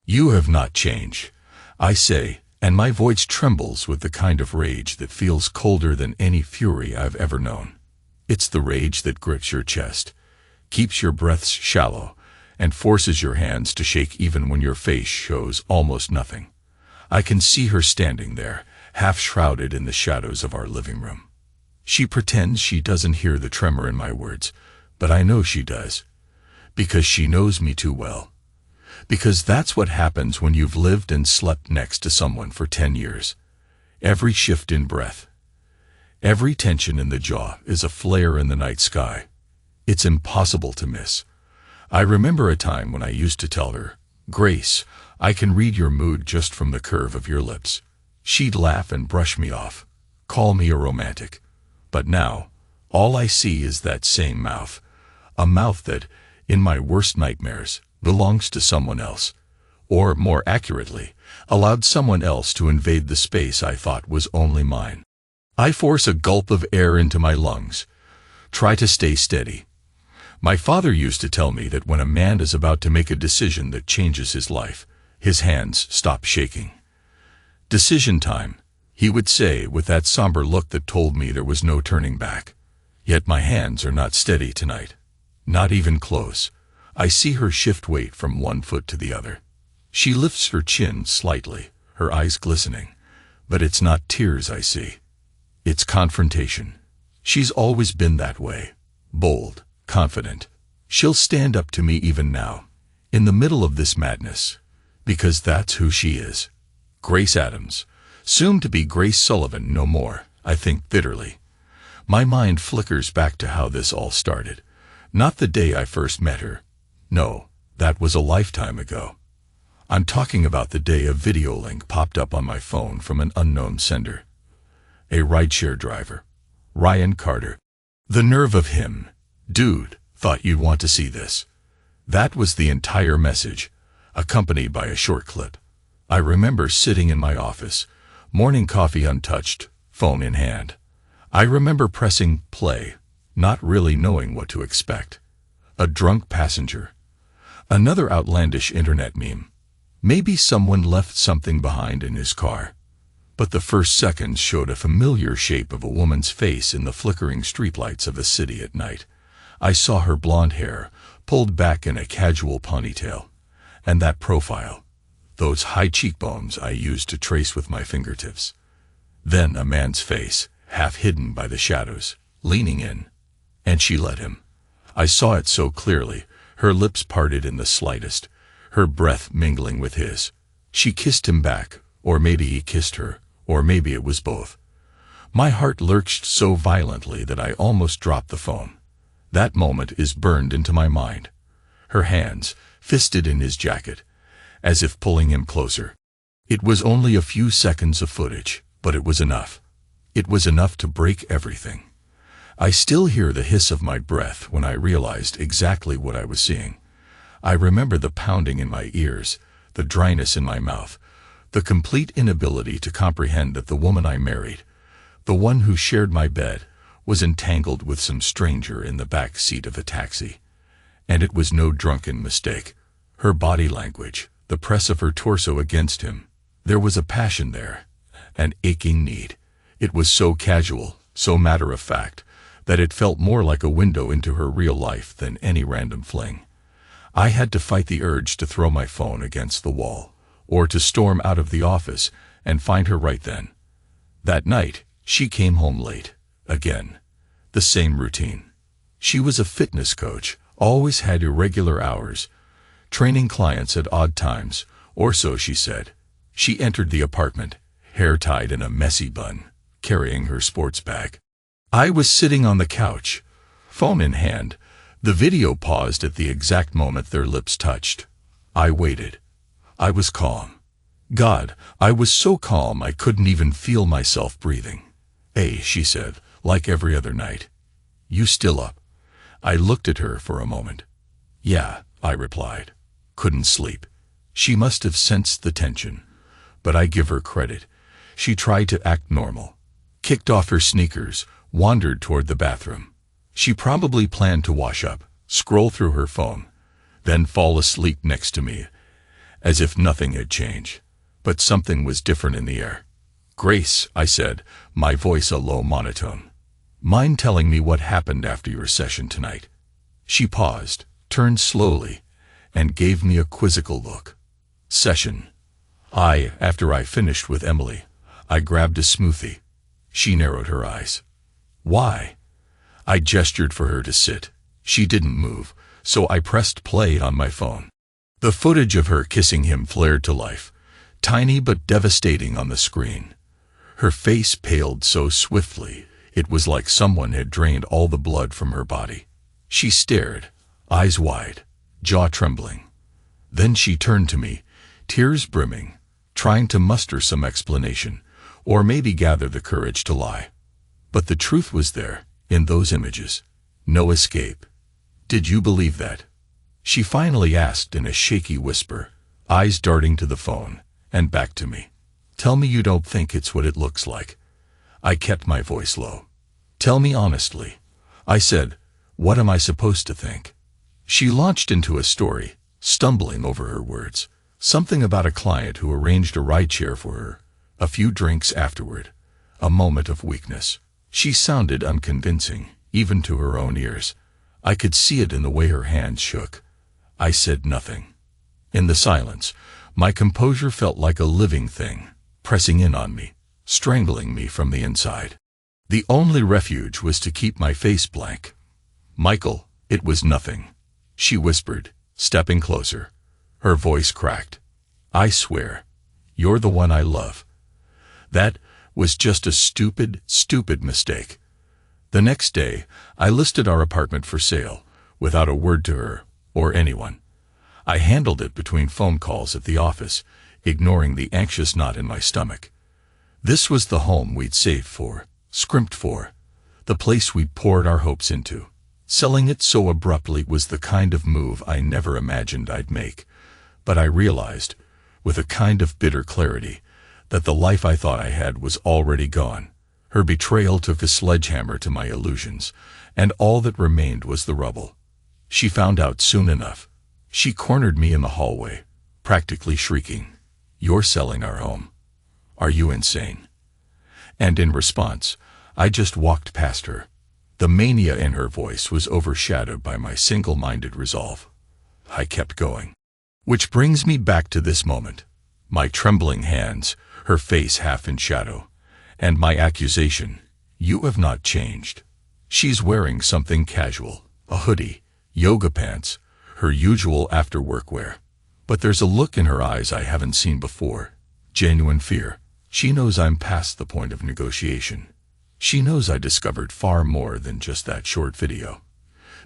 "You have not changed," I say, and my voice trembles with the kind of rage that feels colder than any fury I've ever known. It's the rage that grips your chest, keeps your breaths shallow, and forces your hands to shake even when your face shows almost nothing. I can see her standing there, half shrouded in the shadows of our living room. She pretends she doesn't hear the tremor in my words, but I know she does, because she knows me too well. Because that's what happens when you've lived and slept next to someone for 10 years. Every shift in breath, every tension in the jaw is a flare in the night sky. It's impossible to miss. I remember a time when I used to tell her, "Grace, I can read your mood just from the curve of your lips." She'd laugh and brush me off, call me a romantic. But now, all I see is that same mouth, a mouth that, in my worst nightmares, belongs to someone else, or more accurately, allowed someone else to invade the space I thought was only mine. I force a gulp of air into my lungs, try to stay steady. My father used to tell me that when a man is about to make a decision that changes his life, his hands stop shaking. "Decision time," he would say with that somber look that told me there was no turning back. Yet my hands are not steady tonight. Not even close. I see her shift weight from one foot to the other. She lifts her chin slightly, her eyes glistening. But it's not tears I see. It's confrontation. She's always been that way. Bold, confident. She'll stand up to me even now, in the middle of this madness, because that's who she is. Grace Adams. Soon to be Grace Sullivan no more, I think bitterly. My mind flickers back to how this all started. Not the day I first met her. No, that was a lifetime ago. I'm talking about the day a video link popped up on my phone from an unknown sender. A rideshare driver. Ryan Carter. The nerve of him. "Dude, thought you'd want to see this." That was the entire message, accompanied by a short clip. I remember sitting in my office, morning coffee untouched, phone in hand. I remember pressing play, not really knowing what to expect. A drunk passenger. Another outlandish internet meme. Maybe someone left something behind in his car. But the first seconds showed a familiar shape of a woman's face in the flickering streetlights of a city at night. I saw her blonde hair, pulled back in a casual ponytail. And that profile. Those high cheekbones I used to trace with my fingertips. Then a man's face, half hidden by the shadows, leaning in. And she let him. I saw it so clearly, her lips parted in the slightest, her breath mingling with his. She kissed him back, or maybe he kissed her, or maybe it was both. My heart lurched so violently that I almost dropped the phone. That moment is burned into my mind. Her hands, fisted in his jacket, as if pulling him closer. It was only a few seconds of footage, but it was enough. It was enough to break everything. I still hear the hiss of my breath when I realized exactly what I was seeing. I remember the pounding in my ears, the dryness in my mouth, the complete inability to comprehend that the woman I married, the one who shared my bed, was entangled with some stranger in the back seat of a taxi. And it was no drunken mistake. Her body language, the press of her torso against him, there was a passion there, an aching need. It was so casual, so matter-of-fact, that it felt more like a window into her real life than any random fling. I had to fight the urge to throw my phone against the wall, or to storm out of the office and find her right then. That night, she came home late, again. The same routine. She was a fitness coach, always had irregular hours, training clients at odd times, or so she said. She entered the apartment, hair tied in a messy bun, carrying her sports bag. I was sitting on the couch, phone in hand. The video paused at the exact moment their lips touched. I waited. I was calm. God, I was so calm I couldn't even feel myself breathing. "Hey," she said, like every other night. "You still up?" I looked at her for a moment. "Yeah," I replied. Couldn't sleep. She must have sensed the tension. But I give her credit. She tried to act normal. Kicked off her sneakers, wandered toward the bathroom. She probably planned to wash up, scroll through her phone, then fall asleep next to me, as if nothing had changed. But something was different in the air. "Grace," I said, my voice a low monotone. "Mind telling me what happened after your session tonight?" She paused, turned slowly, and gave me a quizzical look. "Session. After I finished with Emily, I grabbed a smoothie." She narrowed her eyes. "Why?" I gestured for her to sit. She didn't move, so I pressed play on my phone. The footage of her kissing him flared to life, tiny but devastating on the screen. Her face paled so swiftly, it was like someone had drained all the blood from her body. She stared, eyes wide, jaw trembling. Then she turned to me, tears brimming, trying to muster some explanation, or maybe gather the courage to lie. But the truth was there, in those images. No escape. "Did you believe that?" She finally asked in a shaky whisper, eyes darting to the phone, and back to me. "Tell me you don't think it's what it looks like." I kept my voice low. "Tell me honestly." I said, "What am I supposed to think?" She launched into a story, stumbling over her words. Something about a client who arranged a rideshare for her, a few drinks afterward, a moment of weakness. She sounded unconvincing, even to her own ears. I could see it in the way her hands shook. I said nothing. In the silence, my composure felt like a living thing, pressing in on me, strangling me from the inside. The only refuge was to keep my face blank. "Michael, it was nothing," she whispered, stepping closer. Her voice cracked. "I swear, you're the one I love. That was just a stupid, stupid mistake." The next day, I listed our apartment for sale, without a word to her, or anyone. I handled it between phone calls at the office, ignoring the anxious knot in my stomach. This was the home we'd saved for, scrimped for, the place we'd poured our hopes into. Selling it so abruptly was the kind of move I never imagined I'd make, but I realized, with a kind of bitter clarity, that the life I thought I had was already gone. Her betrayal took a sledgehammer to my illusions, and all that remained was the rubble. She found out soon enough. She cornered me in the hallway, practically shrieking, "You're selling our home. Are you insane?" And in response, I just walked past her. The mania in her voice was overshadowed by my single-minded resolve. I kept going. Which brings me back to this moment. My trembling hands, her face half in shadow, and my accusation, "You have not changed." She's wearing something casual, a hoodie, yoga pants, her usual after-work wear. But there's a look in her eyes I haven't seen before, genuine fear. She knows I'm past the point of negotiation. She knows I discovered far more than just that short video.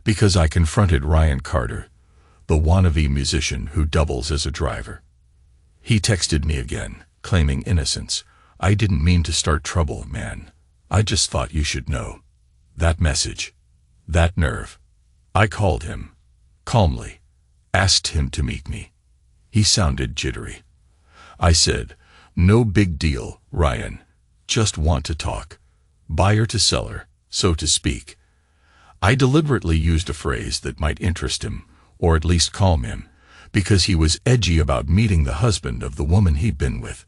Because I confronted Ryan Carter, the wannabe musician who doubles as a driver. He texted me again, claiming innocence. "I didn't mean to start trouble, man. I just thought you should know." That message. That nerve. I called him. Calmly. Asked him to meet me. He sounded jittery. I said, "No big deal, Ryan. Just want to talk." Buyer to seller, so to speak. I deliberately used a phrase that might interest him, or at least calm him, because he was edgy about meeting the husband of the woman he'd been with.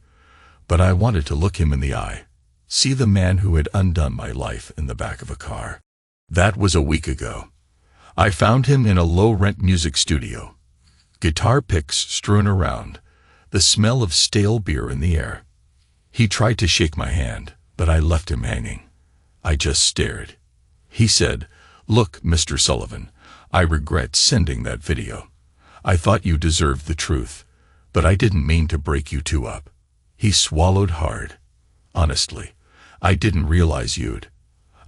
But I wanted to look him in the eye, see the man who had undone my life in the back of a car. That was a week ago. I found him in a low-rent music studio. Guitar picks strewn around, the smell of stale beer in the air. He tried to shake my hand, but I left him hanging. I just stared. He said, "Look, Mr. Sullivan, I regret sending that video. I thought you deserved the truth, but I didn't mean to break you two up." He swallowed hard. "Honestly, I didn't realize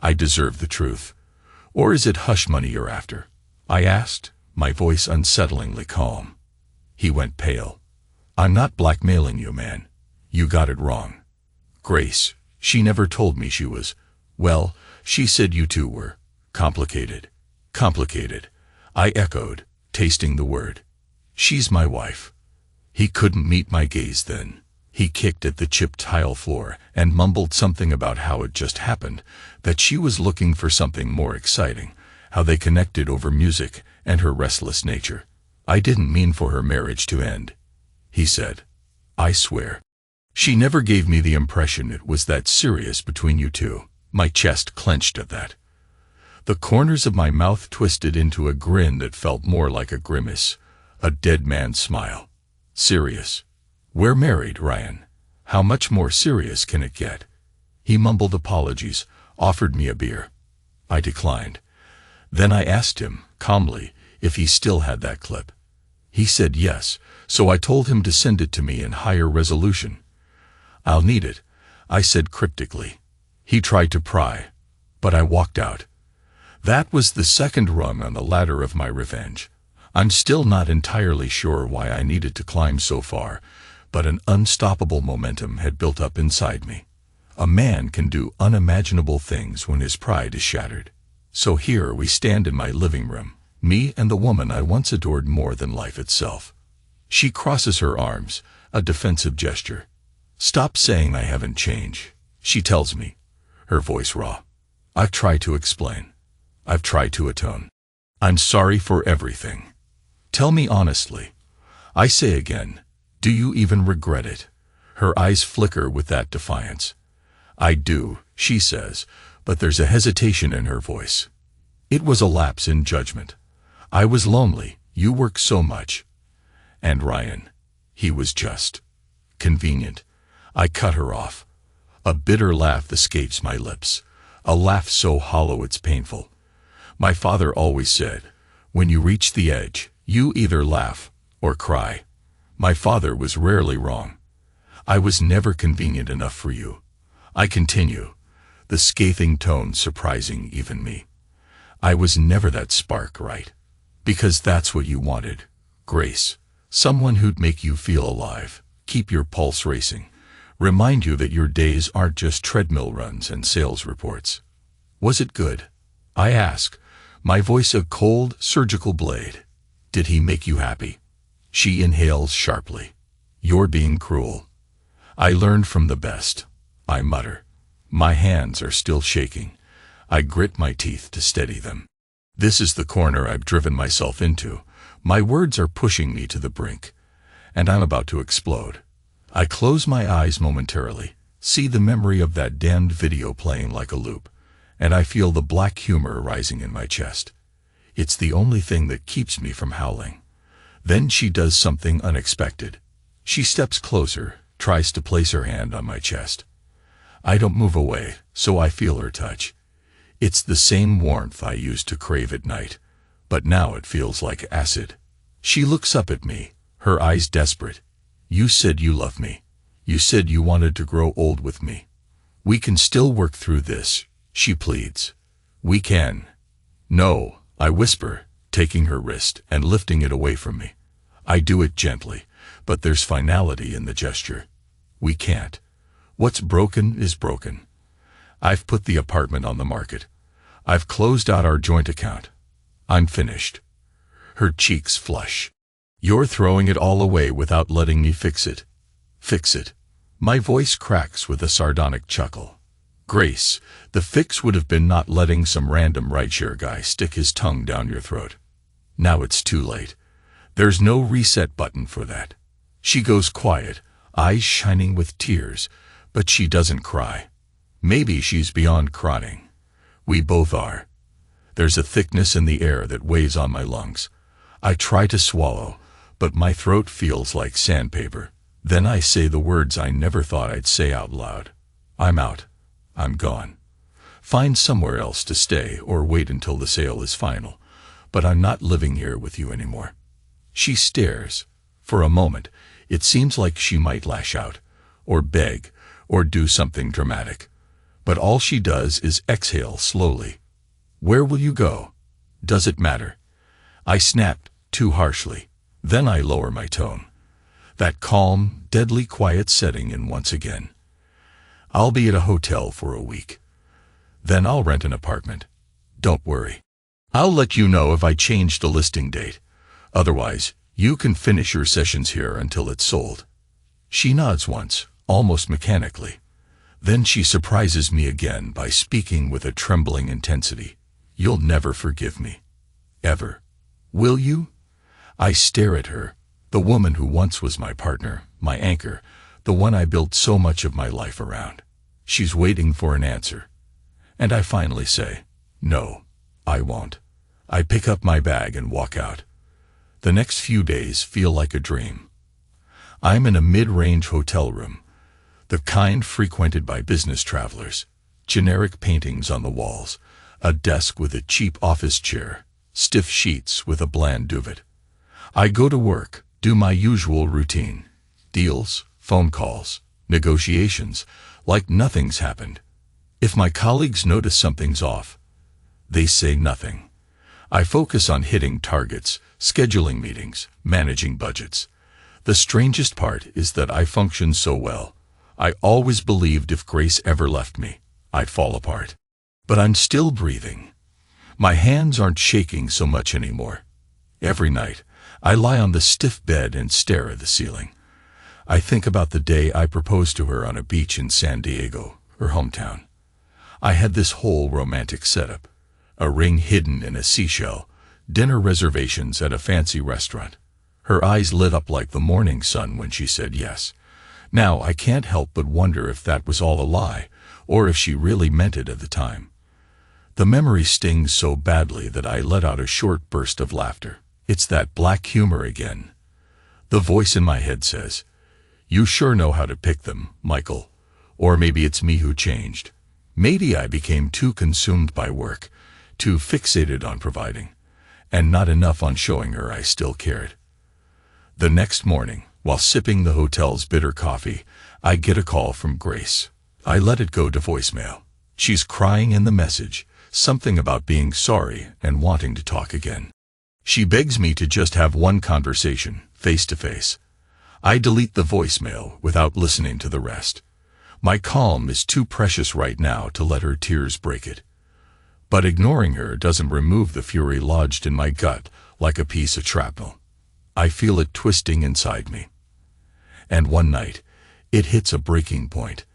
I deserve the truth. Or is it hush money you're after?" I asked, my voice unsettlingly calm. He went pale. "I'm not blackmailing you, man. You got it wrong. Grace, she never told me she was, well, she said you two were complicated." "Complicated," I echoed, tasting the word. "She's my wife." He couldn't meet my gaze then. He kicked at the chipped tile floor and mumbled something about how it just happened, that she was looking for something more exciting, how they connected over music and her restless nature. "I didn't mean for her marriage to end." he said. I swear. She never gave me the impression it was that serious between you two. My chest clenched at that. The corners of my mouth twisted into a grin that felt more like a grimace, a dead man's smile. Serious? We're married, Ryan. How much more serious can it get? He mumbled apologies, offered me a beer. I declined. Then I asked him, calmly, if he still had that clip. He said yes, so I told him to send it to me in higher resolution. I'll need it, I said cryptically. He tried to pry, but I walked out. That was the second rung on the ladder of my revenge. I'm still not entirely sure why I needed to climb so far, but an unstoppable momentum had built up inside me. A man can do unimaginable things when his pride is shattered. So here we stand in my living room, me and the woman I once adored more than life itself. She crosses her arms, a defensive gesture. Stop saying I haven't changed, she tells me, her voice raw. I've tried to explain. I've tried to atone. I'm sorry for everything. Tell me honestly. I say again, do you even regret it? Her eyes flicker with that defiance. I do, she says, but there's a hesitation in her voice. It was a lapse in judgment. I was lonely, you work so much. And Ryan, he was just convenient. I cut her off. A bitter laugh escapes my lips, a laugh so hollow it's painful. My father always said, when you reach the edge, you either laugh or cry. My father was rarely wrong. I was never convenient enough for you. I continue, the scathing tone surprising even me. I was never that spark, right? Because that's what you wanted. Grace. Someone who'd make you feel alive, keep your pulse racing, remind you that your days aren't just treadmill runs and sales reports. Was it good? I ask, my voice a cold, surgical blade. Did he make you happy? She inhales sharply. You're being cruel. I learned from the best, I mutter. My hands are still shaking. I grit my teeth to steady them. This is the corner I've driven myself into. My words are pushing me to the brink, and I'm about to explode. I close my eyes momentarily, see the memory of that damned video playing like a loop, and I feel the black humor rising in my chest. It's the only thing that keeps me from howling. Then she does something unexpected. She steps closer, tries to place her hand on my chest. I don't move away, so I feel her touch. It's the same warmth I used to crave at night, but now it feels like acid. She looks up at me, her eyes desperate. You said you love me. You said you wanted to grow old with me. We can still work through this, she pleads. We can. No, I whisper, taking her wrist and lifting it away from me. I do it gently, but there's finality in the gesture. We can't. What's broken is broken. I've put the apartment on the market. I've closed out our joint account. I'm finished. Her cheeks flush. You're throwing it all away without letting me fix it. Fix it. My voice cracks with a sardonic chuckle. Grace, the fix would have been not letting some random rideshare guy stick his tongue down your throat. Now it's too late. There's no reset button for that. She goes quiet, eyes shining with tears, but she doesn't cry. Maybe she's beyond crying. We both are. There's a thickness in the air that weighs on my lungs. I try to swallow, but my throat feels like sandpaper. Then I say the words I never thought I'd say out loud. I'm out. I'm gone. Find somewhere else to stay or wait until the sale is final, but I'm not living here with you anymore. She stares. For a moment, it seems like she might lash out, or beg, or do something dramatic. But all she does is exhale slowly. Where will you go? Does it matter? I snapped, too harshly. Then I lower my tone. That calm, deadly quiet setting in once again. I'll be at a hotel for a week. Then I'll rent an apartment. Don't worry. I'll let you know if I change the listing date. Otherwise, you can finish your sessions here until it's sold. She nods once, almost mechanically. Then she surprises me again by speaking with a trembling intensity. You'll never forgive me. Ever. Will you? I stare at her, The woman who once was my partner, my anchor, the one I built so much of my life around. She's waiting for an answer. And I finally say, no, I won't. I pick up my bag and walk out. The next few days feel like a dream. I'm in a mid-range hotel room, the kind frequented by business travelers. Generic paintings on the walls, a desk with a cheap office chair, stiff sheets with a bland duvet. I go to work, do my usual routine. Deals, phone calls, negotiations, like nothing's happened. If my colleagues notice something's off, they say nothing. I focus on hitting targets, scheduling meetings, managing budgets. The strangest part is that I function so well. I always believed if Grace ever left me, I'd fall apart. But I'm still breathing. My hands aren't shaking so much anymore. Every night, I lie on the stiff bed and stare at the ceiling. I think about the day I proposed to her on a beach in San Diego, her hometown. I had this whole romantic setup. A ring hidden in a seashell, dinner reservations at a fancy restaurant. Her eyes lit up like the morning sun when she said yes. Now I can't help but wonder if that was all a lie, or if she really meant it at the time. The memory stings so badly that I let out a short burst of laughter. It's that black humor again. The voice in my head says, "You sure know how to pick them, Michael." Or maybe it's me who changed. Maybe I became too consumed by work, too fixated on providing, and not enough on showing her I still cared. The next morning, while sipping the hotel's bitter coffee, I get a call from Grace. I let it go to voicemail. She's crying in the message, something about being sorry and wanting to talk again. She begs me to just have one conversation, face to face. I delete the voicemail without listening to the rest. My calm is too precious right now to let her tears break it. But ignoring her doesn't remove the fury lodged in my gut like a piece of shrapnel. I feel it twisting inside me. And one night, it hits a breaking point.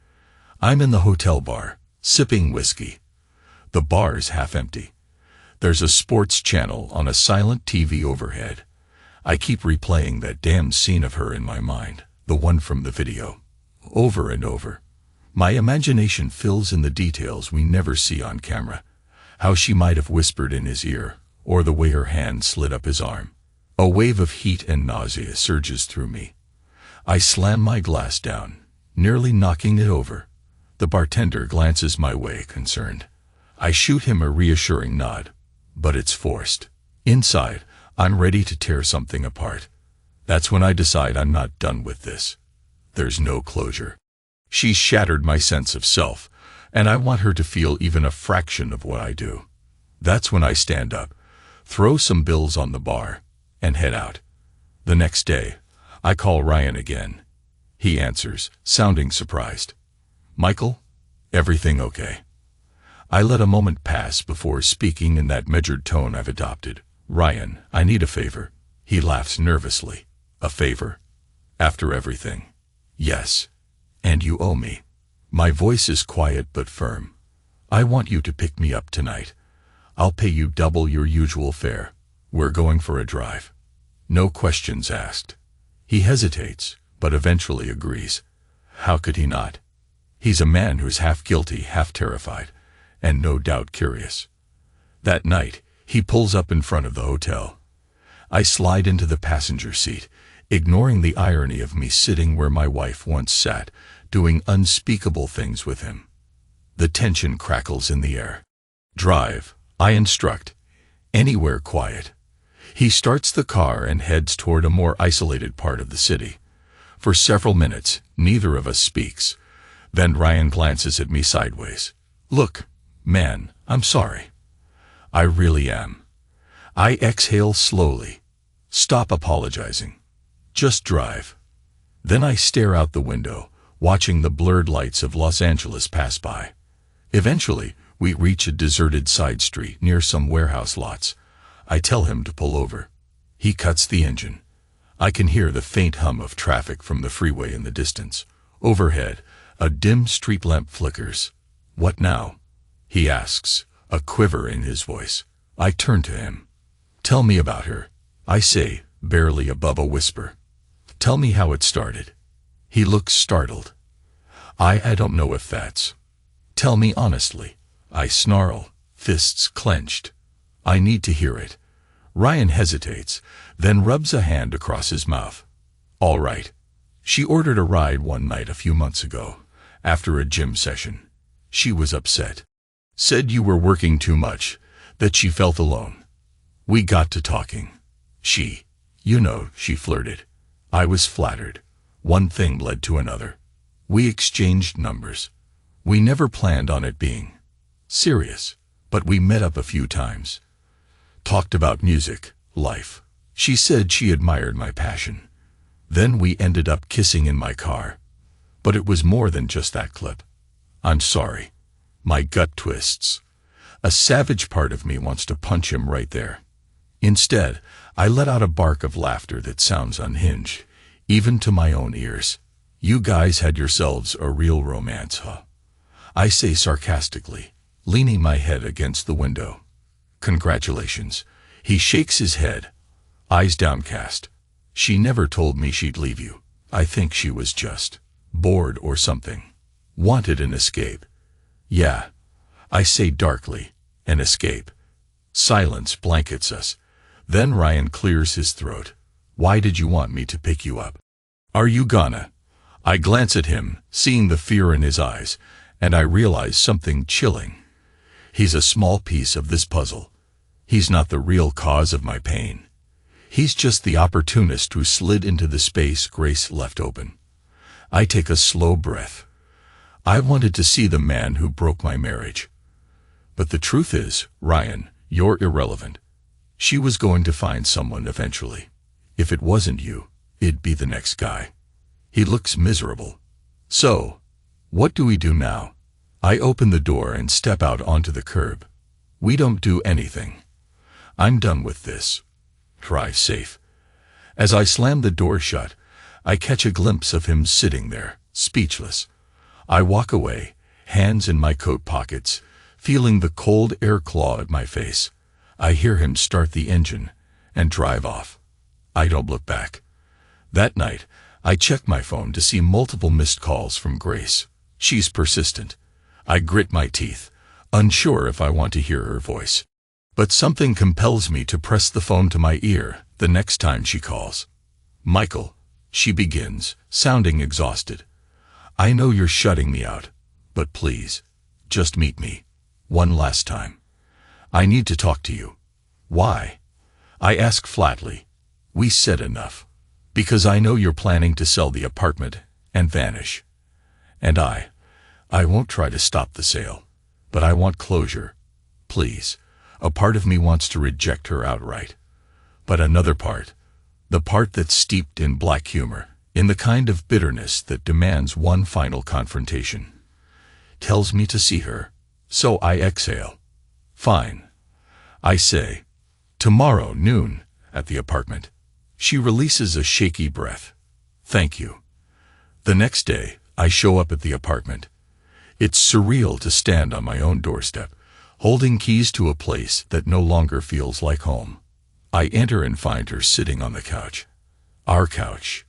I'm in the hotel bar, sipping whiskey. The bar's half empty. There's a sports channel on a silent TV overhead. I keep replaying that damn scene of her in my mind, the one from the video, over and over. My imagination fills in the details we never see on camera. How she might have whispered in his ear, or the way her hand slid up his arm. A wave of heat and nausea surges through me. I slam my glass down, nearly knocking it over. The bartender glances my way, concerned. I shoot him a reassuring nod, but it's forced. Inside, I'm ready to tear something apart. That's when I decide I'm not done with this. There's no closure. She's shattered my sense of self, and I want her to feel even a fraction of what I do. That's when I stand up, throw some bills on the bar, and head out. The next day, I call Ryan again. He answers, sounding surprised. "Michael, everything okay?" I let a moment pass before speaking in that measured tone I've adopted. "Ryan, I need a favor." He laughs nervously. "A favor? After everything?" "Yes. And you owe me." My voice is quiet but firm. "I want you to pick me up tonight. I'll pay you double your usual fare. We're going for a drive. No questions asked." He hesitates, but eventually agrees. How could he not? He's a man who's half guilty, half terrified, and no doubt curious. That night, he pulls up in front of the hotel. I slide into the passenger seat, ignoring the irony of me sitting where my wife once sat, doing unspeakable things with him. The tension crackles in the air. "Drive," I instruct. "Anywhere quiet." He starts the car and heads toward a more isolated part of the city. For several minutes, neither of us speaks. Then Ryan glances at me sideways. "Look, man, I'm sorry." I really am. I exhale slowly. "Stop apologizing. Just drive." Then I stare out the window, watching the blurred lights of Los Angeles pass by. Eventually, we reach a deserted side street near some warehouse lots. I tell him to pull over. He cuts the engine. I can hear the faint hum of traffic from the freeway in the distance. Overhead, a dim street lamp flickers. "What now?" he asks, a quiver in his voice. I turn to him. "Tell me about her," I say, barely above a whisper. Tell me how it started. He looks startled. I don't know if that's. Tell me honestly. I snarl, fists clenched. I need to hear it. Ryan hesitates, then rubs a hand across his mouth. All right. She ordered a ride one night a few months ago, after a gym session. She was upset. Said you were working too much, that she felt alone. We got to talking. She flirted. I was flattered. One thing led to another. We exchanged numbers. We never planned on it being serious, but we met up a few times. Talked about music, life. She said she admired my passion. Then we ended up kissing in my car. But it was more than just that clip. I'm sorry. My gut twists. A savage part of me wants to punch him right there. Instead, I let out a bark of laughter that sounds unhinged, even to my own ears. You guys had yourselves a real romance, huh? I say sarcastically, leaning my head against the window. Congratulations. He shakes his head, eyes downcast. She never told me she'd leave you. I think she was just bored or something. Wanted an escape. Yeah, I say darkly, an escape. Silence blankets us. Then Ryan clears his throat. Why did you want me to pick you up? Are you gonna? I glance at him, seeing the fear in his eyes, and I realize something chilling. He's a small piece of this puzzle. He's not the real cause of my pain. He's just the opportunist who slid into the space Grace left open. I take a slow breath. I wanted to see the man who broke my marriage. But the truth is, Ryan, you're irrelevant. She was going to find someone eventually. If it wasn't you, it'd be the next guy. He looks miserable. So, what do we do now? I open the door and step out onto the curb. We don't do anything. I'm done with this. Drive safe. As I slam the door shut, I catch a glimpse of him sitting there, speechless. I walk away, hands in my coat pockets, feeling the cold air claw at my face. I hear him start the engine and drive off. I don't look back. That night, I check my phone to see multiple missed calls from Grace. She's persistent. I grit my teeth, unsure if I want to hear her voice. But something compels me to press the phone to my ear the next time she calls. Michael, she begins, sounding exhausted. I know you're shutting me out, but please, just meet me. One last time. I need to talk to you. Why? I ask flatly. We said enough. Because I know you're planning to sell the apartment and vanish. And I won't try to stop the sale. But I want closure. Please. A part of me wants to reject her outright. But another part, the part that's steeped in black humor, in the kind of bitterness that demands one final confrontation, tells me to see her. So I exhale. Fine. I say, tomorrow noon, at the apartment. She releases a shaky breath. Thank you. The next day, I show up at the apartment. It's surreal to stand on my own doorstep, holding keys to a place that no longer feels like home. I enter and find her sitting on the couch. Our couch.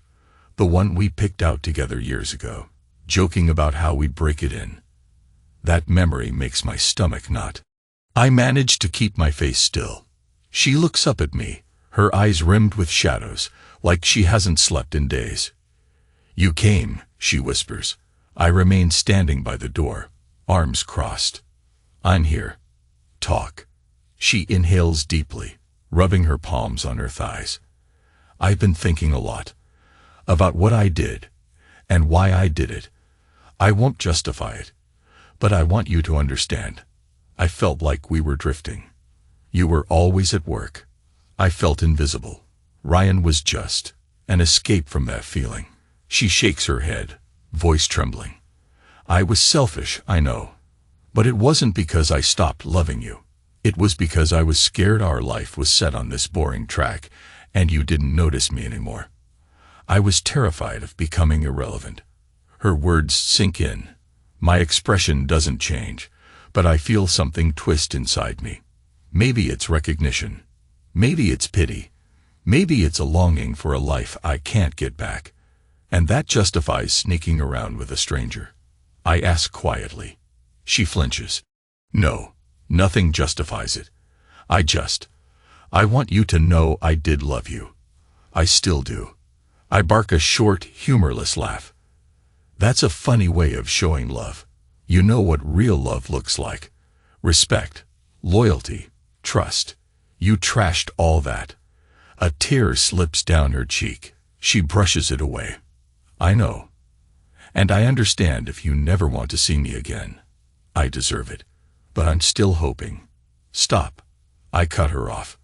The one we picked out together years ago, joking about how we'd break it in. That memory makes my stomach knot. I manage to keep my face still. She looks up at me, her eyes rimmed with shadows, like she hasn't slept in days. You came, she whispers. I remain standing by the door, arms crossed. I'm here. Talk. She inhales deeply, rubbing her palms on her thighs. I've been thinking a lot. About what I did, and why I did it. I won't justify it, but I want you to understand. I felt like we were drifting. You were always at work. I felt invisible. Ryan was just an escape from that feeling. She shakes her head, voice trembling. I was selfish, I know. But it wasn't because I stopped loving you. It was because I was scared our life was set on this boring track, and you didn't notice me anymore. I was terrified of becoming irrelevant. Her words sink in. My expression doesn't change, but I feel something twist inside me. Maybe it's recognition. Maybe it's pity. Maybe it's a longing for a life I can't get back. And that justifies sneaking around with a stranger. I ask quietly. She flinches. No, nothing justifies it. I want you to know I did love you. I still do. I bark a short, humorless laugh. That's a funny way of showing love. You know what real love looks like. Respect, loyalty, trust. You trashed all that. A tear slips down her cheek. She brushes it away. I know. And I understand if you never want to see me again. I deserve it. But I'm still hoping. Stop. I cut her off.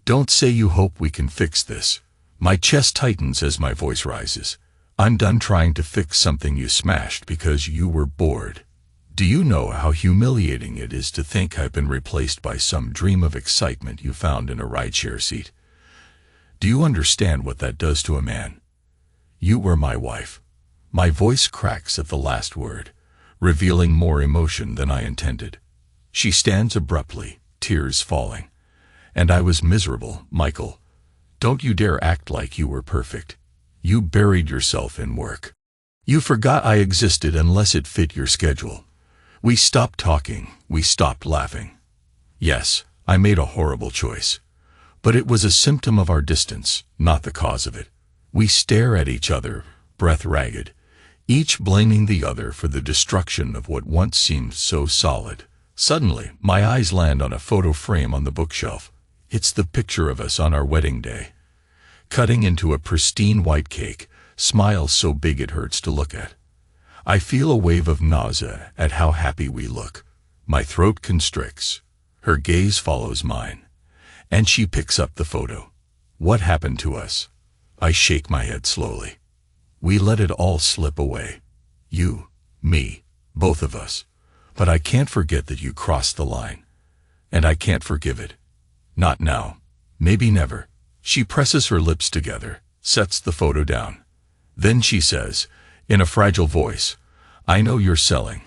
Don't say you hope we can fix this. My chest tightens as my voice rises. I'm done trying to fix something you smashed because you were bored. Do you know how humiliating it is to think I've been replaced by some dream of excitement you found in a rideshare seat? Do you understand what that does to a man? You were my wife. My voice cracks at the last word, revealing more emotion than I intended. She stands abruptly, tears falling. And I was miserable, Michael. Don't you dare act like you were perfect. You buried yourself in work. You forgot I existed unless it fit your schedule. We stopped talking. We stopped laughing. Yes, I made a horrible choice. But it was a symptom of our distance, not the cause of it. We stare at each other, breath ragged, each blaming the other for the destruction of what once seemed so solid. Suddenly, my eyes land on a photo frame on the bookshelf. It's the picture of us on our wedding day. Cutting into a pristine white cake, smiles so big it hurts to look at. I feel a wave of nausea at how happy we look. My throat constricts. Her gaze follows mine. And she picks up the photo. What happened to us? I shake my head slowly. We let it all slip away. You, me, both of us. But I can't forget that you crossed the line. And I can't forgive it. Not now. Maybe never. She presses her lips together, sets the photo down. Then she says, in a fragile voice, I know you're selling.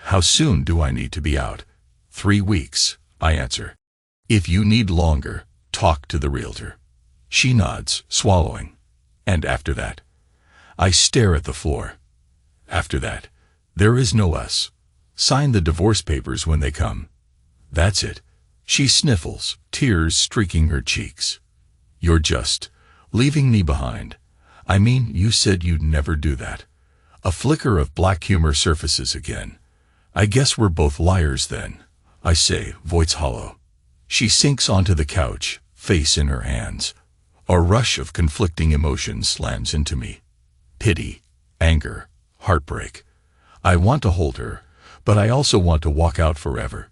How soon do I need to be out? 3 weeks, I answer. If you need longer, talk to the realtor. She nods, swallowing. And after that? I stare at the floor. After that, there is no us. Sign the divorce papers when they come. That's it. She sniffles, tears streaking her cheeks. You're just leaving me behind. I mean, you said you'd never do that. A flicker of black humor surfaces again. I guess we're both liars then, I say, voice hollow. She sinks onto the couch, face in her hands. A rush of conflicting emotions slams into me. Pity, anger, heartbreak. I want to hold her, but I also want to walk out forever.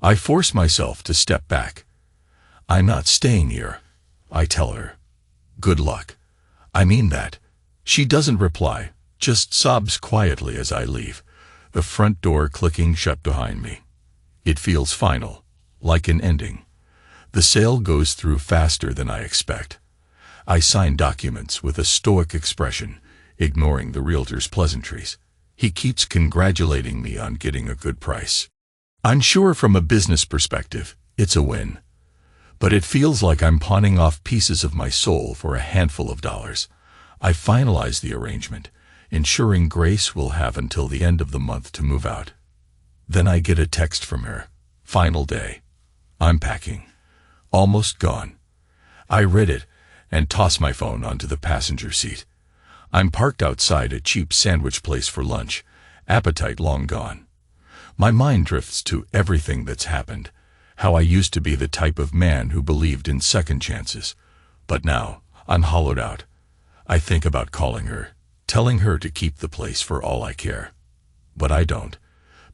I force myself to step back. I'm not staying here, I tell her. Good luck. I mean that. She doesn't reply, just sobs quietly as I leave, the front door clicking shut behind me. It feels final, like an ending. The sale goes through faster than I expect. I sign documents with a stoic expression, ignoring the realtor's pleasantries. He keeps congratulating me on getting a good price. I'm sure from a business perspective, it's a win. But it feels like I'm pawning off pieces of my soul for a handful of dollars. I finalize the arrangement, ensuring Grace will have until the end of the month to move out. Then I get a text from her. Final day. I'm packing. Almost gone. I read it and toss my phone onto the passenger seat. I'm parked outside a cheap sandwich place for lunch, appetite long gone. My mind drifts to everything that's happened, how I used to be the type of man who believed in second chances. But now, I'm hollowed out. I think about calling her, telling her to keep the place for all I care. But I don't,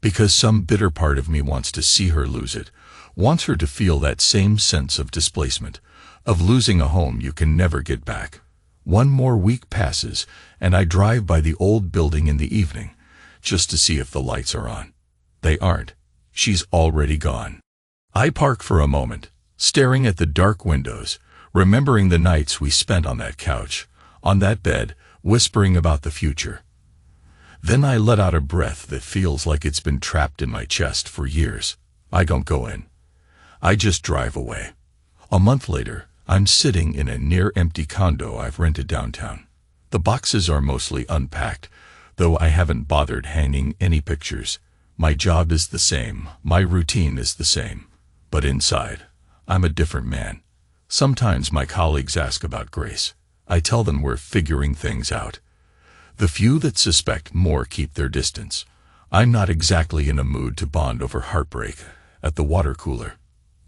because some bitter part of me wants to see her lose it, wants her to feel that same sense of displacement, of losing a home you can never get back. One more week passes, and I drive by the old building in the evening, just to see if the lights are on. They aren't. She's already gone. I park for a moment, staring at the dark windows, remembering the nights we spent on that couch, on that bed, whispering about the future. Then I let out a breath that feels like it's been trapped in my chest for years. I don't go in. I just drive away. A month later, I'm sitting in a near-empty condo I've rented downtown. The boxes are mostly unpacked, though I haven't bothered hanging any pictures. My job is the same, my routine is the same. But inside, I'm a different man. Sometimes my colleagues ask about Grace. I tell them we're figuring things out. The few that suspect more keep their distance. I'm not exactly in a mood to bond over heartbreak at the water cooler.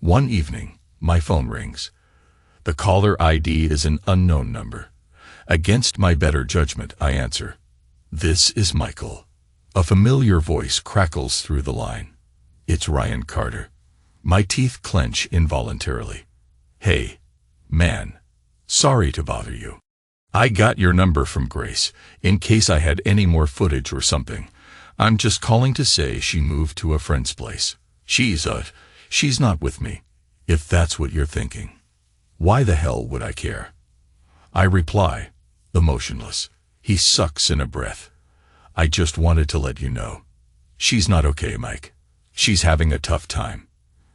One evening, my phone rings. The caller ID is an unknown number. Against my better judgment, I answer. This is Michael. A familiar voice crackles through the line. It's Ryan Carter. My teeth clench involuntarily. Hey, man. Sorry to bother you. I got your number from Grace, in case I had any more footage or something. I'm just calling to say she moved to a friend's place. She's not with me, if that's what you're thinking. Why the hell would I care? I reply, emotionless. He sucks in a breath. I just wanted to let you know. She's not okay, Mike. She's having a tough time.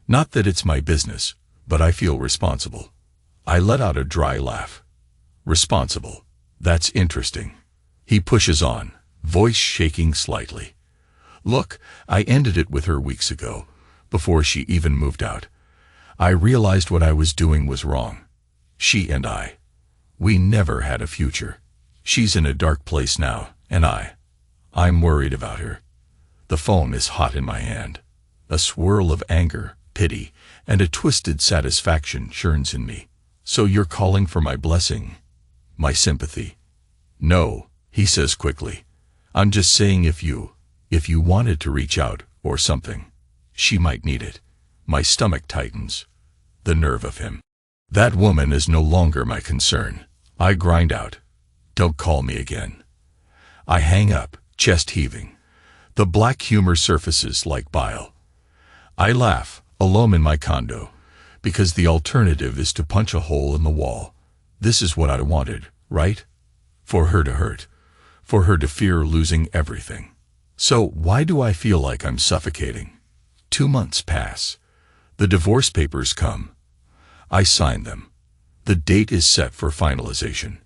Not that it's my business, but I feel responsible. I let out a dry laugh. Responsible. That's interesting. He pushes on, voice shaking slightly. Look, I ended it with her weeks ago, before she even moved out. I realized what I was doing was wrong. She and we never had a future. She's in a dark place now, and I'm worried about her. The phone is hot in my hand. A swirl of anger, pity, and a twisted satisfaction churns in me. So you're calling for my blessing? My sympathy? No, he says quickly. I'm just saying if you wanted to reach out or something, she might need it. My stomach tightens. The nerve of him. That woman is no longer my concern. I grind out. Don't call me again. I hang up, chest heaving. The black humor surfaces like bile. I laugh, alone in my condo, because the alternative is to punch a hole in the wall. This is what I wanted, right? For her to hurt. For her to fear losing everything. So why do I feel like I'm suffocating? 2 months pass. The divorce papers come. I sign them. The date is set for finalization.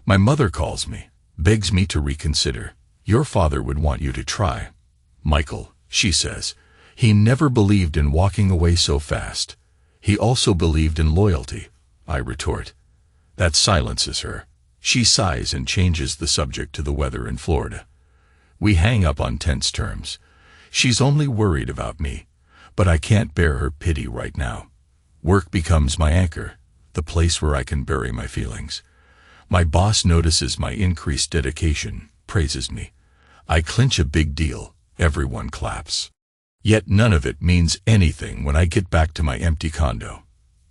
My mother calls me, begs me to reconsider. Your father would want you to try. Michael, she says. He never believed in walking away so fast. He also believed in loyalty, I retort. That silences her. She sighs and changes the subject to the weather in Florida. We hang up on tense terms. She's only worried about me, but I can't bear her pity right now. Work becomes my anchor, the place where I can bury my feelings. My boss notices my increased dedication, praises me. I clinch a big deal, everyone claps. Yet none of it means anything when I get back to my empty condo.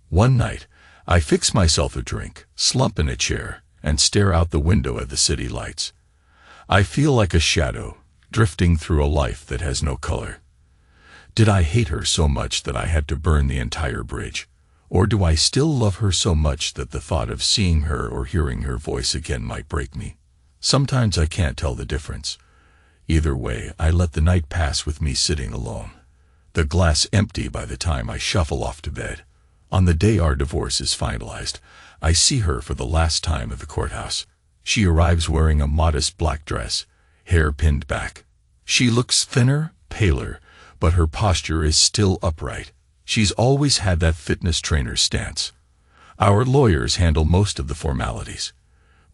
One night, I fix myself a drink, slump in a chair, and stare out the window at the city lights. I feel like a shadow, drifting through a life that has no color. Did I hate her so much that I had to burn the entire bridge? Or do I still love her so much that the thought of seeing her or hearing her voice again might break me? Sometimes I can't tell the difference. Either way, I let the night pass with me sitting alone. The glass empty by the time I shuffle off to bed. On the day our divorce is finalized, I see her for the last time at the courthouse. She arrives wearing a modest black dress, hair pinned back. She looks thinner, paler, but her posture is still upright. She's always had that fitness trainer's stance. Our lawyers handle most of the formalities.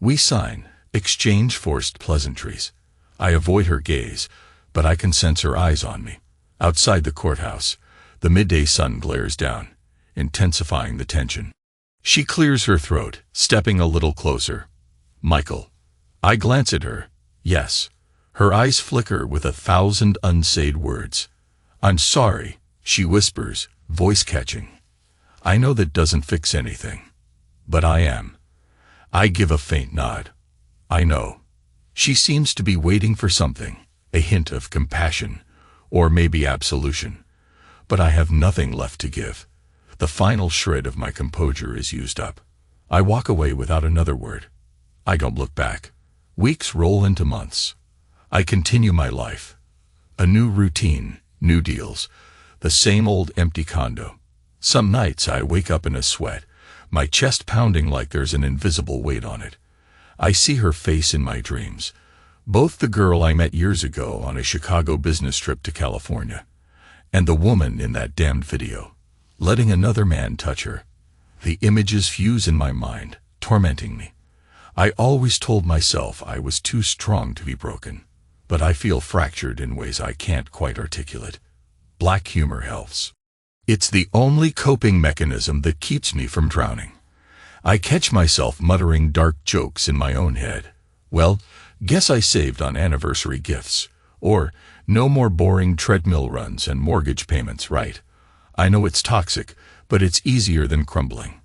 We sign, exchange forced pleasantries. I avoid her gaze, but I can sense her eyes on me. Outside the courthouse, the midday sun glares down, intensifying the tension. She clears her throat, stepping a little closer. Michael. I glance at her. Yes. Her eyes flicker with 1,000 unsaid words. I'm sorry, she whispers, voice catching. I know that doesn't fix anything. But I am. I give a faint nod. I know. She seems to be waiting for something, a hint of compassion, or maybe absolution. But I have nothing left to give. The final shred of my composure is used up. I walk away without another word. I don't look back. Weeks roll into months. I continue my life. A new routine, new deals, the same old empty condo. Some nights I wake up in a sweat, my chest pounding like there's an invisible weight on it. I see her face in my dreams, both the girl I met years ago on a Chicago business trip to California, and the woman in that damned video, letting another man touch her. The images fuse in my mind, tormenting me. I always told myself I was too strong to be broken, but I feel fractured in ways I can't quite articulate. Black humor helps. It's the only coping mechanism that keeps me from drowning. I catch myself muttering dark jokes in my own head. Well, guess I saved on anniversary gifts. Or, no more boring treadmill runs and mortgage payments, right? I know it's toxic, but it's easier than crumbling.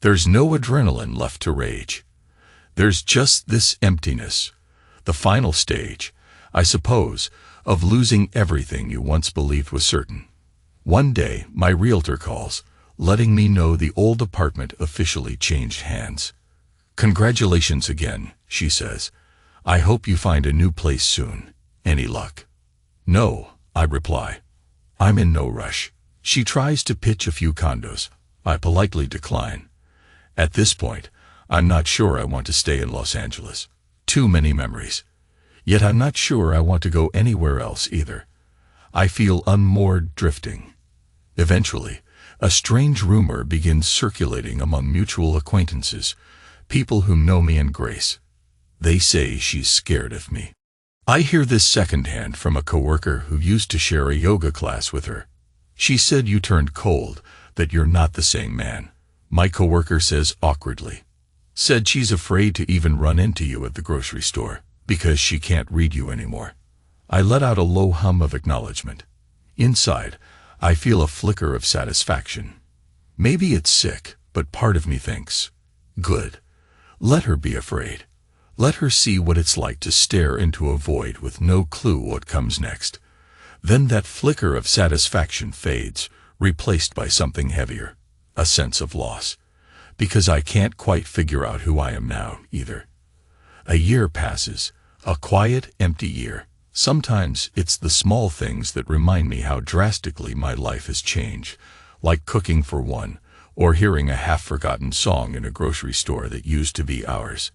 There's no adrenaline left to rage. There's just this emptiness. The final stage, I suppose, of losing everything you once believed was certain. One day, my realtor calls, letting me know the old apartment officially changed hands. "Congratulations again," she says. "I hope you find a new place soon. Any luck?" "No," I reply. "I'm in no rush." She tries to pitch a few condos. I politely decline. At this point, I'm not sure I want to stay in Los Angeles. Too many memories. Yet I'm not sure I want to go anywhere else either. I feel unmoored, drifting. Eventually, a strange rumor begins circulating among mutual acquaintances, people who know me and Grace. They say she's scared of me. I hear this secondhand from a coworker who used to share a yoga class with her. She said you turned cold, that you're not the same man. My coworker says awkwardly. Said she's afraid to even run into you at the grocery store, because she can't read you anymore. I let out a low hum of acknowledgement. Inside, I feel a flicker of satisfaction. Maybe it's sick, but part of me thinks, good. Let her be afraid. Let her see what it's like to stare into a void with no clue what comes next. Then that flicker of satisfaction fades, replaced by something heavier, a sense of loss. Because I can't quite figure out who I am now, either. A year passes, a quiet, empty year. Sometimes it's the small things that remind me how drastically my life has changed, like cooking for one, or hearing a half-forgotten song in a grocery store that used to be ours.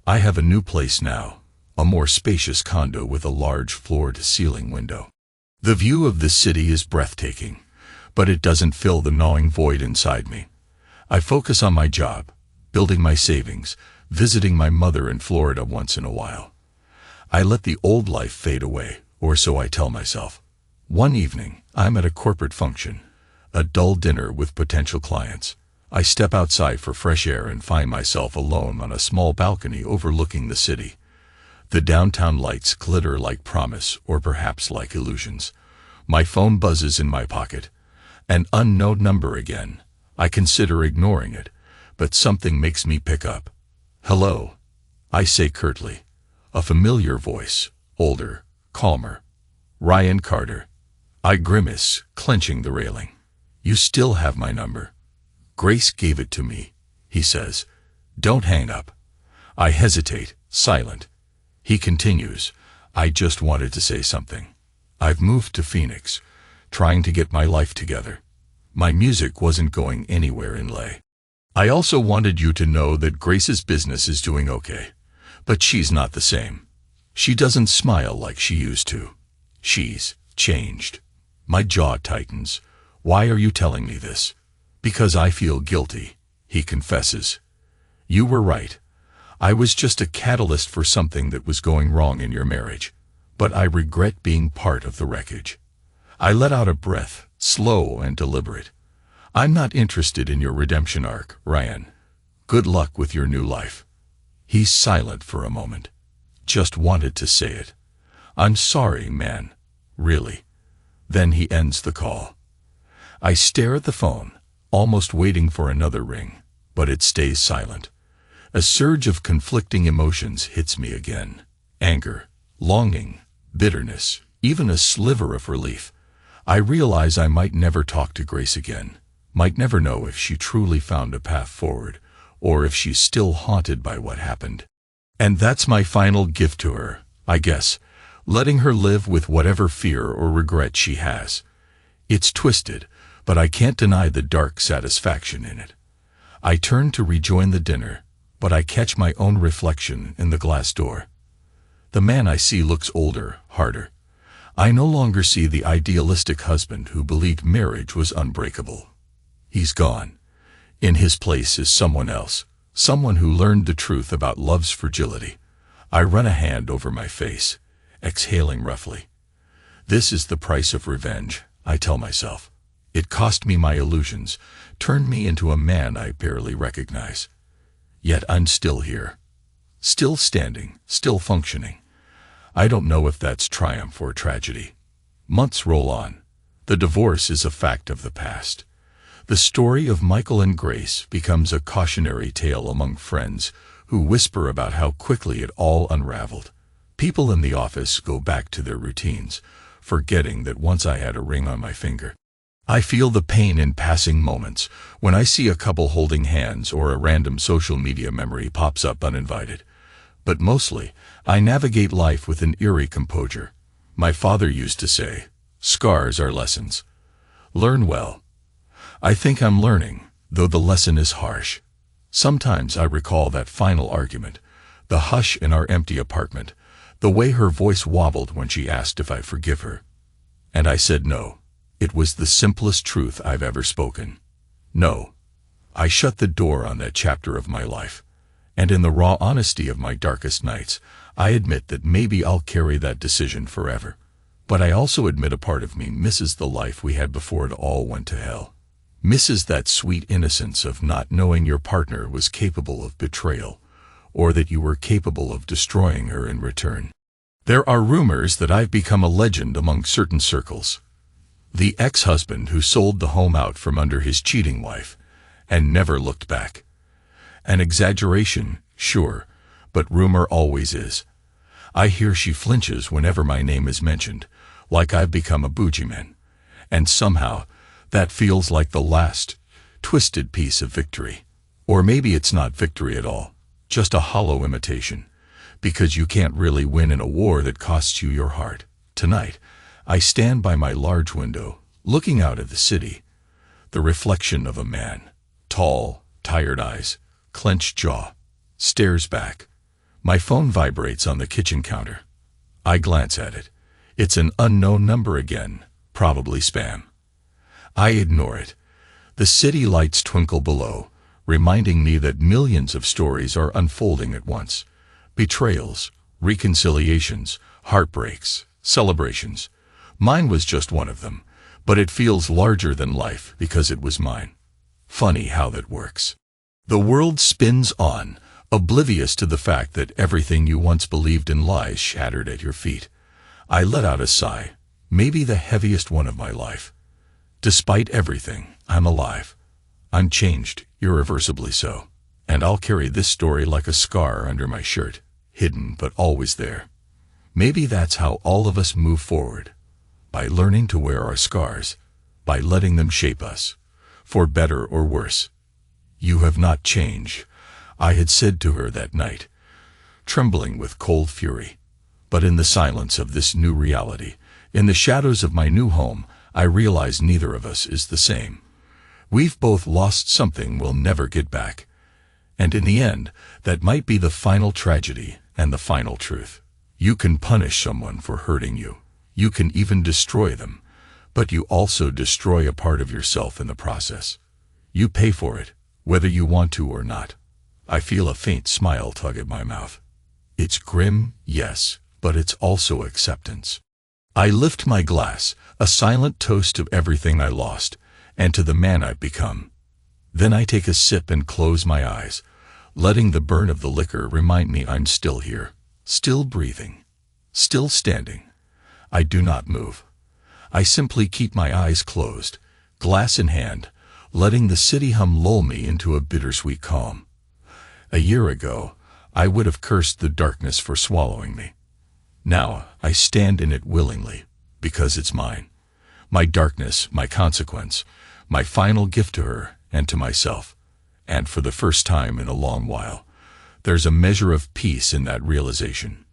I have a new place now, a more spacious condo with a large floor-to-ceiling window. The view of the city is breathtaking, but it doesn't fill the gnawing void inside me. I focus on my job, building my savings, visiting my mother in Florida once in a while. I let the old life fade away, or so I tell myself. One evening, I'm at a corporate function, a dull dinner with potential clients. I step outside for fresh air and find myself alone on a small balcony overlooking the city. The downtown lights glitter like promise, or perhaps like illusions. My phone buzzes in my pocket. An unknown number again. I consider ignoring it, but something makes me pick up. "Hello," I say curtly. A familiar voice, older, calmer. "Ryan Carter." I grimace, clenching the railing. "You still have my number." "Grace gave it to me," he says. "Don't hang up." I hesitate, silent. He continues, "I just wanted to say something. I've moved to Phoenix, trying to get my life together. My music wasn't going anywhere in LA. I also wanted you to know that Grace's business is doing okay. But she's not the same. She doesn't smile like she used to. She's changed." My jaw tightens. "Why are you telling me this?" "Because I feel guilty," he confesses. "You were right. I was just a catalyst for something that was going wrong in your marriage. But I regret being part of the wreckage." I let out a breath, slow and deliberate. "I'm not interested in your redemption arc, Ryan. Good luck with your new life." He's silent for a moment. Just wanted to say it. "I'm sorry, man. Really." Then he ends the call. I stare at the phone, almost waiting for another ring, but it stays silent. A surge of conflicting emotions hits me again. Anger, longing, bitterness, even a sliver of relief. I realize I might never talk to Grace again, might never know if she truly found a path forward, or if she's still haunted by what happened. And that's my final gift to her, I guess, letting her live with whatever fear or regret she has. It's twisted, but I can't deny the dark satisfaction in it. I turn to rejoin the dinner, but I catch my own reflection in the glass door. The man I see looks older, harder. I no longer see the idealistic husband who believed marriage was unbreakable. He's gone. In his place is someone else, someone who learned the truth about love's fragility. I run a hand over my face, exhaling roughly. This is the price of revenge, I tell myself. It cost me my illusions, turned me into a man I barely recognize. Yet I'm still here. Still standing, still functioning. I don't know if that's triumph or tragedy. Months roll on. The divorce is a fact of the past. The story of Michael and Grace becomes a cautionary tale among friends who whisper about how quickly it all unraveled. People in the office go back to their routines, forgetting that once I had a ring on my finger. I feel the pain in passing moments when I see a couple holding hands or a random social media memory pops up uninvited. But mostly, I navigate life with an eerie composure. My father used to say, "Scars are lessons. Learn well." I think I'm learning, though the lesson is harsh. Sometimes I recall that final argument, the hush in our empty apartment, the way her voice wobbled when she asked if I forgive her. And I said no. It was the simplest truth I've ever spoken. No. I shut the door on that chapter of my life. And in the raw honesty of my darkest nights, I admit that maybe I'll carry that decision forever. But I also admit a part of me misses the life we had before it all went to hell. Misses that sweet innocence of not knowing your partner was capable of betrayal, or that you were capable of destroying her in return. There are rumors that I've become a legend among certain circles. The ex-husband who sold the home out from under his cheating wife, and never looked back. An exaggeration, sure, but rumor always is. I hear she flinches whenever my name is mentioned, like I've become a boogeyman. And somehow, that feels like the last, twisted piece of victory. Or maybe it's not victory at all, just a hollow imitation, because you can't really win in a war that costs you your heart. Tonight, I stand by my large window, looking out at the city, the reflection of a man, tall, tired eyes, clenched jaw, stares back. My phone vibrates on the kitchen counter. I glance at it. It's an unknown number again, probably spam. I ignore it. The city lights twinkle below, reminding me that millions of stories are unfolding at once. Betrayals, reconciliations, heartbreaks, celebrations. Mine was just one of them, but it feels larger than life because it was mine. Funny how that works. The world spins on, oblivious to the fact that everything you once believed in lies shattered at your feet. I let out a sigh, maybe the heaviest one of my life. Despite everything, I'm alive. I'm changed, irreversibly so. And I'll carry this story like a scar under my shirt, hidden but always there. Maybe that's how all of us move forward. By learning to wear our scars, by letting them shape us, for better or worse. "You have not changed," I had said to her that night, trembling with cold fury. But in the silence of this new reality, in the shadows of my new home, I realize neither of us is the same. We've both lost something we'll never get back. And in the end, that might be the final tragedy and the final truth. You can punish someone for hurting you. You can even destroy them. But you also destroy a part of yourself in the process. You pay for it, whether you want to or not. I feel a faint smile tug at my mouth. It's grim, yes, but it's also acceptance. I lift my glass, a silent toast to everything I lost, and to the man I've become. Then I take a sip and close my eyes, letting the burn of the liquor remind me I'm still here, still breathing, still standing. I do not move. I simply keep my eyes closed, glass in hand, letting the city hum lull me into a bittersweet calm. A year ago, I would have cursed the darkness for swallowing me. Now, I stand in it willingly, because it's mine. My darkness, my consequence, my final gift to her and to myself. And for the first time in a long while, there's a measure of peace in that realization.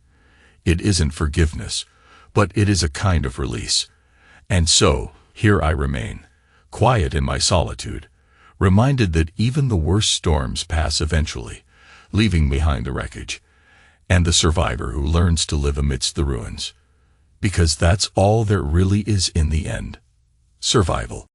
It isn't forgiveness, but it is a kind of release. And so, here I remain, quiet in my solitude, reminded that even the worst storms pass eventually, leaving behind the wreckage, and the survivor who learns to live amidst the ruins. Because that's all there really is in the end: survival.